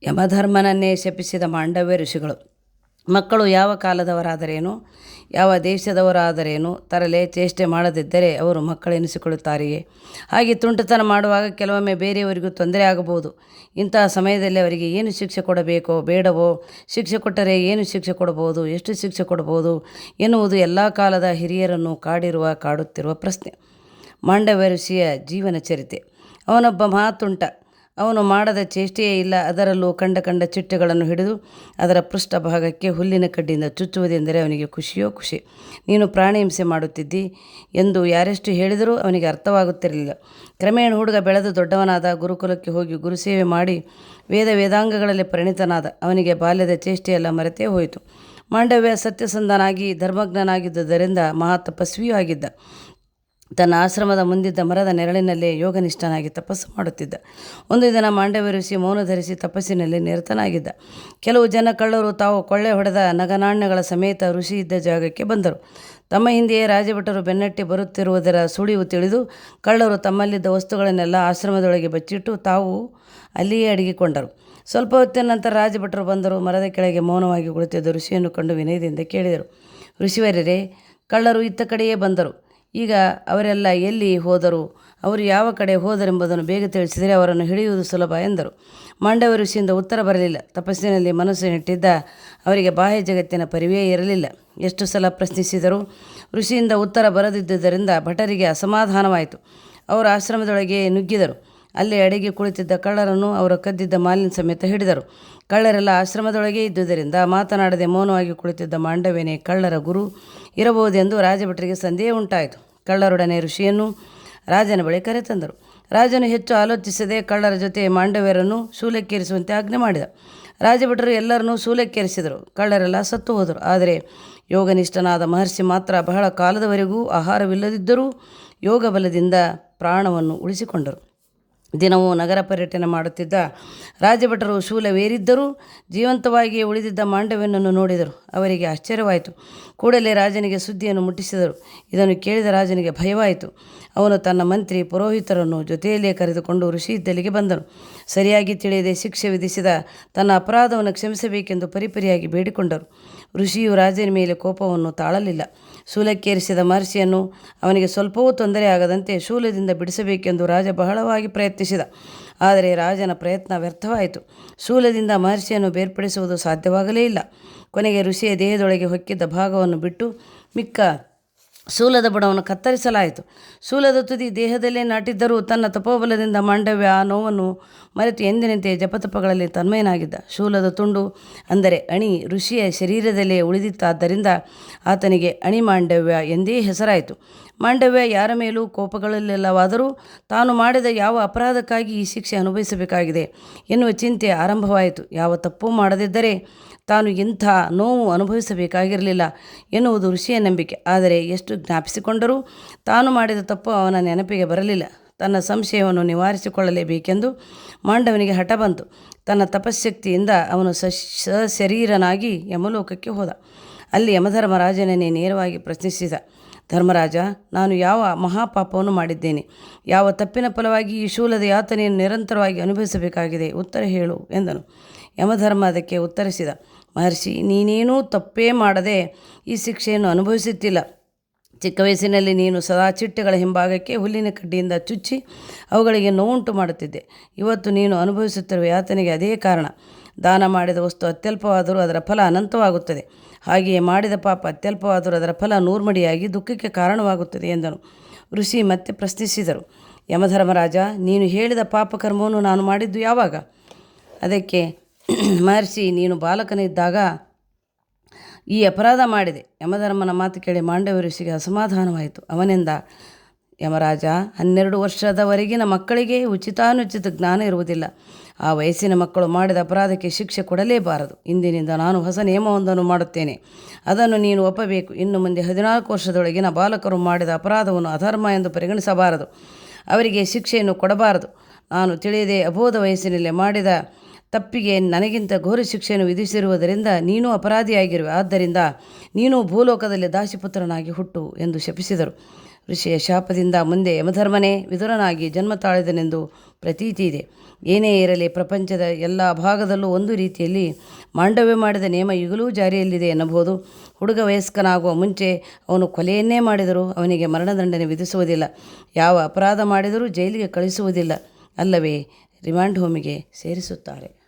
ಯಮಧರ್ಮನನ್ನೇ ಶಪಿಸಿದ ಮಾಂಡವ್ಯ ಋಷಿಗಳು. ಮಕ್ಕಳು ಯಾವ ಕಾಲದವರಾದರೇನು, ಯಾವ ದೇಶದವರಾದರೇನು ತರಲೆ ಚೇಷ್ಟೆ ಮಾಡದಿದ್ದರೆ ಅವರು ಮಕ್ಕಳೆನಿಸಿಕೊಳ್ಳುತ್ತಾರೆಯೇ? ಹಾಗೆ ತುಂಟತನ ಮಾಡುವಾಗ ಕೆಲವೊಮ್ಮೆ ಬೇರೆಯವರಿಗೂ ತೊಂದರೆ ಆಗಬಹುದು. ಇಂತಹ ಸಮಯದಲ್ಲಿ ಅವರಿಗೆ ಏನು ಶಿಕ್ಷೆ ಕೊಡಬೇಕೋ ಬೇಡವೋ, ಶಿಕ್ಷೆ ಕೊಟ್ಟರೆ ಏನು ಶಿಕ್ಷೆ ಕೊಡಬಹುದು, ಎಷ್ಟು ಶಿಕ್ಷೆ ಕೊಡಬಹುದು ಎನ್ನುವುದು ಎಲ್ಲ ಕಾಲದ ಹಿರಿಯರನ್ನು ಕಾಡುತ್ತಿರುವ ಪ್ರಶ್ನೆ. ಮಾಂಡವ್ಯ ಋಷಿಯ ಜೀವನ ಚರಿತೆ. ಅವನೊಬ್ಬ ಮಹಾತುಂಟ. ಅವನು ಮಾಡದ ಚೇಷ್ಟೆಯೇ ಇಲ್ಲ. ಅದರಲ್ಲೂ ಕಂಡ ಚಿಟ್ಟೆಗಳನ್ನು ಹಿಡಿದು ಅದರ ಪೃಷ್ಠಭಾಗಕ್ಕೆ ಹುಲ್ಲಿನ ಕಡ್ಡಿಯಿಂದ ಚುಚ್ಚುವುದೆಂದರೆ ಅವನಿಗೆ ಖುಷಿಯೋ ಖುಷಿ. ನೀನು ಪ್ರಾಣಿ ಹಿಂಸೆ ಮಾಡುತ್ತಿದ್ದಿ ಎಂದು ಯಾರೆಷ್ಟು ಹೇಳಿದರೂ ಅವನಿಗೆ ಅರ್ಥವಾಗುತ್ತಿರಲಿಲ್ಲ. ಕ್ರಮೇಣ ಹುಡುಗ ಬೆಳೆದು ದೊಡ್ಡವನಾದ. ಗುರುಕುಲಕ್ಕೆ ಹೋಗಿ ಗುರುಸೇವೆ ಮಾಡಿ ವೇದಾಂಗಗಳಲ್ಲಿ ಪರಿಣಿತನಾದ. ಅವನಿಗೆ ಬಾಲ್ಯದ ಚೇಷ್ಟೆಯೆಲ್ಲ ಮರೆತೇ ಹೋಯಿತು. ಮಾಂಡವ್ಯ ಸತ್ಯಸಂಧನಾಗಿ ಧರ್ಮಜ್ಞನಾಗಿದ್ದುದರಿಂದ ಮಹಾ ತಪಸ್ವಿಯೂ ಆಗಿದ್ದ. ತನ್ನ ಆಶ್ರಮದ ಮುಂದಿದ್ದ ಮರದ ನೆರಳಿನಲ್ಲೇ ಯೋಗನಿಷ್ಠನಾಗಿ ತಪಸ್ಸು ಮಾಡುತ್ತಿದ್ದ. ಒಂದು ದಿನ ಮಾಂಡವ್ಯ ಋಷಿ ಮೌನ ಧರಿಸಿ ತಪಸ್ಸಿನಲ್ಲಿ ನಿರತನಾಗಿದ್ದ. ಕೆಲವು ಜನ ಕಳ್ಳರು ತಾವು ಕೊಳ್ಳೆ ಹೊಡೆದ ನಗನಾಣ್ಯಗಳ ಸಮೇತ ಋಷಿ ಇದ್ದ ಜಾಗಕ್ಕೆ ಬಂದರು. ತಮ್ಮ ಹಿಂದೆಯೇ ರಾಜಭಟರು ಬೆನ್ನಟ್ಟಿ ಬರುತ್ತಿರುವುದರ ಸುಳಿವು ತಿಳಿದು ಕಳ್ಳರು ತಮ್ಮಲ್ಲಿದ್ದ ವಸ್ತುಗಳನ್ನೆಲ್ಲ ಆಶ್ರಮದೊಳಗೆ ಬಚ್ಚಿಟ್ಟು ತಾವು ಅಲ್ಲಿಯೇ ಅಡಗಿಕೊಂಡರು. ಸ್ವಲ್ಪ ಹೊತ್ತಿನ ನಂತರ ರಾಜಭಟರು ಬಂದರು. ಮರದ ಕೆಳಗೆ ಮೌನವಾಗಿ ಕುಳಿತಿದ್ದ ಋಷಿಯನ್ನು ಕಂಡು ವಿನಯದಿಂದ ಕೇಳಿದರು. ಋಷಿವರ್ಯರೇ, ಕಳ್ಳರು ಇತ್ತ ಕಡೆಯೇ ಬಂದರು. ಈಗ ಅವರೆಲ್ಲ ಎಲ್ಲಿ ಹೋದರು, ಅವರು ಯಾವ ಕಡೆ ಹೋದರೆಂಬುದನ್ನು ಬೇಗ ತಿಳಿಸಿದರೆ ಅವರನ್ನು ಹಿಡಿಯುವುದು ಸುಲಭ ಎಂದರು. ಮಾಂಡವ್ಯ ಋಷಿಯಿಂದ ಉತ್ತರ ಬರಲಿಲ್ಲ. ತಪಸ್ಸಿನಲ್ಲಿ ಮನಸ್ಸಿನಿಟ್ಟಿದ್ದ ಅವರಿಗೆ ಬಾಹ್ಯ ಜಗತ್ತಿನ ಪರಿವೇ ಇರಲಿಲ್ಲ. ಎಷ್ಟು ಸಲ ಪ್ರಶ್ನಿಸಿದರೂ ಋಷಿಯಿಂದ ಉತ್ತರ ಬರದಿದ್ದುದರಿಂದ ಭಟರಿಗೆ ಅಸಮಾಧಾನವಾಯಿತು. ಅವರು ಆಶ್ರಮದೊಳಗೆ ನುಗ್ಗಿದರು. ಅಲ್ಲಿ ಅಡಗಿ ಕುಳಿತಿದ್ದ ಕಳ್ಳರನ್ನು ಅವರು ಕದ್ದಿದ್ದ ಮಾಲಿನ ಸಮೇತ ಹಿಡಿದರು. ಕಳ್ಳರೆಲ್ಲ ಆಶ್ರಮದೊಳಗೆ ಇದ್ದುದರಿಂದ ಮಾತನಾಡದೆ ಮೌನವಾಗಿ ಕುಳಿತಿದ್ದ ಮಾಂಡವ್ಯನೇ ಕಳ್ಳರ ಗುರು ಇರಬಹುದೆಂದು ರಾಜಭಟರಿಗೆ ಸಂದೇಹ ಉಂಟಾಯಿತು. ಕಳ್ಳರೊಡನೆ ಋಷಿಯನ್ನು ರಾಜನ ಬಳಿ ಕರೆತಂದರು. ರಾಜನು ಹೆಚ್ಚು ಆಲೋಚಿಸದೆ ಕಳ್ಳರ ಜೊತೆ ಮಾಂಡವ್ಯರನ್ನು ಶೂಲಕ್ಕೇರಿಸುವಂತೆ ಆಜ್ಞೆ ಮಾಡಿದ. ರಾಜಭಟರು ಎಲ್ಲರನ್ನೂ ಶೂಲಕ್ಕೇರಿಸಿದರು. ಕಳ್ಳರೆಲ್ಲ ಸತ್ತು ಹೋದರು. ಆದರೆ ಯೋಗನಿಷ್ಠನಾದ ಮಹರ್ಷಿ ಮಾತ್ರ ಬಹಳ ಕಾಲದವರೆಗೂ ಆಹಾರವಿಲ್ಲದಿದ್ದರೂ ಯೋಗ ಬಲದಿಂದ ಪ್ರಾಣವನ್ನು ಉಳಿಸಿಕೊಂಡರು. ದಿನವೂ ನಗರ ಪರ್ಯಟನೆ ಮಾಡುತ್ತಿದ್ದ ರಾಜಭಟರು ಶೂಲವೇರಿದ್ದರೂ ಜೀವಂತವಾಗಿಯೇ ಉಳಿದಿದ್ದ ಮಾಂಡವ್ಯನನ್ನು ನೋಡಿದರು. ಅವರಿಗೆ ಆಶ್ಚರ್ಯವಾಯಿತು. ಕೂಡಲೇ ರಾಜನಿಗೆ ಸುದ್ದಿಯನ್ನು ಮುಟ್ಟಿಸಿದರು. ಇದನ್ನು ಕೇಳಿದ ರಾಜನಿಗೆ ಭಯವಾಯಿತು. ಅವನು ತನ್ನ ಮಂತ್ರಿ ಪುರೋಹಿತರನ್ನು ಜೊತೆಯಲ್ಲೇ ಕರೆದುಕೊಂಡು ಋಷಿ ಇದ್ದಲ್ಲಿಗೆ ಬಂದನು. ಸರಿಯಾಗಿ ತಿಳಿಯದೆ ಶಿಕ್ಷೆ ವಿಧಿಸಿದ ತನ್ನ ಅಪರಾಧವನ್ನು ಕ್ಷಮಿಸಬೇಕೆಂದು ಪರಿಪರಿಯಾಗಿ ಬೇಡಿಕೊಂಡರು. ಋಷಿಯು ರಾಜನ ಮೇಲೆ ಕೋಪವನ್ನು ತಾಳಲಿಲ್ಲ. ಶೂಲಕ್ಕೇರಿಸಿದ ಮಹರ್ಷಿಯನ್ನು ಅವನಿಗೆ ಸ್ವಲ್ಪವೂ ತೊಂದರೆ ಆಗದಂತೆ ಶೂಲದಿಂದ ಬಿಡಿಸಬೇಕೆಂದು ರಾಜ ಬಹಳವಾಗಿ ಪ್ರಯತ್ನಿಸಿದ. ಆದರೆ ರಾಜನ ಪ್ರಯತ್ನ ವ್ಯರ್ಥವಾಯಿತು. ಶೂಲದಿಂದ ಮಹರ್ಷಿಯನ್ನು ಬೇರ್ಪಡಿಸುವುದು ಸಾಧ್ಯವಾಗಲೇ ಇಲ್ಲ. ಕೊನೆಗೆ ಋಷಿಯ ದೇಹದೊಳಗೆ ಹೊಕ್ಕಿದ್ದ ಭಾಗವನ್ನು ಬಿಟ್ಟು ಮಿಕ್ಕ ಶೂಲದ ಬುಡವನ್ನು ಕತ್ತರಿಸಲಾಯಿತು. ಶೂಲದ ತುದಿ ದೇಹದಲ್ಲೇ ನಾಟಿದ್ದರೂ ತನ್ನ ತಪೋಬಲದಿಂದ ಮಾಂಡವ್ಯ ಆ ನೋವನ್ನು ಮರೆತು ಎಂದಿನಂತೆ ಜಪತಪಗಳಲ್ಲಿ ತನ್ಮಯನಾಗಿದ್ದ. ಶೂಲದ ತುಂಡು ಅಂದರೆ ಅಣಿ ಋಷಿಯ ಶರೀರದಲ್ಲೇ ಉಳಿದಿತ್ತಾದ್ದರಿಂದ ಆತನಿಗೆ ಅಣಿ ಮಾಂಡವ್ಯ ಎಂದೇ ಹೆಸರಾಯಿತು. ಮಾಂಡವ್ಯ ಯಾರ ಮೇಲೂ ಕೋಪಗಳಲ್ಲಿಲ್ಲವಾದರೂ ತಾನು ಮಾಡಿದ ಯಾವ ಅಪರಾಧಕ್ಕಾಗಿ ಈ ಶಿಕ್ಷೆ ಅನುಭವಿಸಬೇಕಾಗಿದೆ ಎನ್ನುವ ಚಿಂತೆ ಆರಂಭವಾಯಿತು. ಯಾವ ತಪ್ಪೂ ಮಾಡದಿದ್ದರೆ ತಾನು ಇಂಥ ನೋವು ಅನುಭವಿಸಬೇಕಾಗಿರಲಿಲ್ಲ ಎನ್ನುವುದು ಋಷಿಯ ನಂಬಿಕೆ. ಆದರೆ ಎಷ್ಟು ಜ್ಞಾಪಿಸಿಕೊಂಡರೂ ತಾನು ಮಾಡಿದ ತಪ್ಪು ಅವನ ನೆನಪಿಗೆ ಬರಲಿಲ್ಲ. ತನ್ನ ಸಂಶಯವನ್ನು ನಿವಾರಿಸಿಕೊಳ್ಳಲೇಬೇಕೆಂದು ಮಾಂಡವನಿಗೆ ಹಠ ಬಂತು. ತನ್ನ ತಪಶ್ಶಕ್ತಿಯಿಂದ ಅವನು ಸಶರೀರನಾಗಿ ಯಮಲೋಕಕ್ಕೆ ಹೋದ. ಅಲ್ಲಿ ಯಮಧರ್ಮರಾಜನನ್ನೇ ನೇರವಾಗಿ ಪ್ರಶ್ನಿಸಿದ. ಧರ್ಮರಾಜ, ನಾನು ಯಾವ ಮಹಾಪಾಪವನ್ನು ಮಾಡಿದ್ದೇನೆ? ಯಾವ ತಪ್ಪಿನ ಫಲವಾಗಿ ಈ ಶೂಲದ ಯಾತನೆಯನ್ನು ನಿರಂತರವಾಗಿ ಅನುಭವಿಸಬೇಕಾಗಿದೆ? ಉತ್ತರ ಹೇಳು ಎಂದನು. ಯಮಧರ್ಮ ಅದಕ್ಕೆ ಉತ್ತರಿಸಿದ. ಮಹರ್ಷಿ, ನೀನೇನೂ ತಪ್ಪೇ ಮಾಡದೆ ಈ ಶಿಕ್ಷೆಯನ್ನು ಅನುಭವಿಸುತ್ತಿಲ್ಲ. ಚಿಕ್ಕ ವಯಸ್ಸಿನಲ್ಲಿ ನೀನು ಸದಾ ಚಿಟ್ಟೆಗಳ ಹಿಂಭಾಗಕ್ಕೆ ಹುಲ್ಲಿನ ಕಡ್ಡಿಯಿಂದ ಚುಚ್ಚಿ ಅವುಗಳಿಗೆ ನೋವುಂಟು ಮಾಡುತ್ತಿದ್ದೆ. ಇವತ್ತು ನೀನು ಅನುಭವಿಸುತ್ತಿರುವ ಯಾತನೆಗೆ ಅದೇ ಕಾರಣ. ದಾನ ಮಾಡಿದ ವಸ್ತು ಅತ್ಯಲ್ಪವಾದರೂ ಅದರ ಫಲ ಅನಂತವಾಗುತ್ತದೆ. ಹಾಗೆಯೇ ಮಾಡಿದ ಪಾಪ ಅತ್ಯಲ್ಪವಾದರೂ ಅದರ ಫಲ ನೂರ್ಮಡಿಯಾಗಿ ದುಃಖಕ್ಕೆ ಕಾರಣವಾಗುತ್ತದೆ ಎಂದನು. ಋಷಿ ಮತ್ತೆ ಪ್ರಶ್ನಿಸಿದರು. ಯಮಧರ್ಮರಾಜ, ನೀನು ಹೇಳಿದ ಪಾಪಕರ್ಮವನ್ನು ನಾನು ಮಾಡಿದ್ದು ಯಾವಾಗ? ಅದಕ್ಕೆ ಮಹರ್ಷಿ, ನೀನು ಬಾಲಕನಿದ್ದಾಗ ಈ ಅಪರಾಧ ಮಾಡಿದೆ. ಯಮಧರ್ಮನ ಮಾತು ಕೇಳಿ ಮಾಂಡವ್ಯ ಋಷಿಗೆ ಅಸಮಾಧಾನವಾಯಿತು. ಅವನೆಂದ, ಯಮರಾಜ, 12 ವರ್ಷದವರೆಗಿನ ಮಕ್ಕಳಿಗೆ ಉಚಿತಾನುಚಿತ ಜ್ಞಾನ ಇರುವುದಿಲ್ಲ. ಆ ವಯಸ್ಸಿನ ಮಕ್ಕಳು ಮಾಡಿದ ಅಪರಾಧಕ್ಕೆ ಶಿಕ್ಷೆ ಕೊಡಲೇಬಾರದು. ಇಂದಿನಿಂದ ನಾನು ಹೊಸ ನಿಯಮವೊಂದನ್ನು ಮಾಡುತ್ತೇನೆ. ಅದನ್ನು ನೀನು ಒಪ್ಪಬೇಕು. ಇನ್ನು ಮುಂದೆ 14 ವರ್ಷದೊಳಗಿನ ಬಾಲಕರು ಮಾಡಿದ ಅಪರಾಧವನ್ನು ಅಧರ್ಮ ಎಂದು ಪರಿಗಣಿಸಬಾರದು. ಅವರಿಗೆ ಶಿಕ್ಷೆಯನ್ನು ಕೊಡಬಾರದು. ನಾನು ತಿಳಿಯದೆ ಅಬೋಧ ವಯಸ್ಸಿನಲ್ಲೇ ಮಾಡಿದ ತಪ್ಪಿಗೆ ನನಗಿಂತ ಘೋರ ಶಿಕ್ಷೆಯನ್ನು ವಿಧಿಸಿರುವುದರಿಂದ ನೀನೂ ಅಪರಾಧಿಯಾಗಿರುವೆ. ಆದ್ದರಿಂದ ನೀನು ಭೂಲೋಕದಲ್ಲಿ ದಾಸಿಪುತ್ರನಾಗಿ ಹುಟ್ಟು ಎಂದು ಶಪಿಸಿದರು. ಋಷಿಯ ಶಾಪದಿಂದ ಮುಂದೆ ಯಮಧರ್ಮನೇ ವಿದುರನಾಗಿ ಜನ್ಮ ತಾಳಿದನೆಂದು ಪ್ರತೀತಿ ಇದೆ. ಏನೇ ಇರಲಿ, ಪ್ರಪಂಚದ ಎಲ್ಲ ಭಾಗದಲ್ಲೂ ಒಂದು ರೀತಿಯಲ್ಲಿ ಮಾಂಡವ್ಯ ಮಾಡಿದ ನಿಯಮ ಈಗಲೂ ಜಾರಿಯಲ್ಲಿದೆ ಎನ್ನಬಹುದು. ಹುಡುಗ ವಯಸ್ಕನಾಗುವ ಮುಂಚೆ ಅವನು ಕೊಲೆಯನ್ನೇ ಮಾಡಿದರೂ ಅವನಿಗೆ ಮರಣದಂಡನೆ ವಿಧಿಸುವುದಿಲ್ಲ. ಯಾವ ಅಪರಾಧ ಮಾಡಿದರೂ ಜೈಲಿಗೆ ಕಳಿಸುವುದಿಲ್ಲ, ಅಲ್ಲವೇ ರಿಮಾಂಡ್ ಹೋಮಿಗೆ ಸೇರಿಸುತ್ತಾರೆ.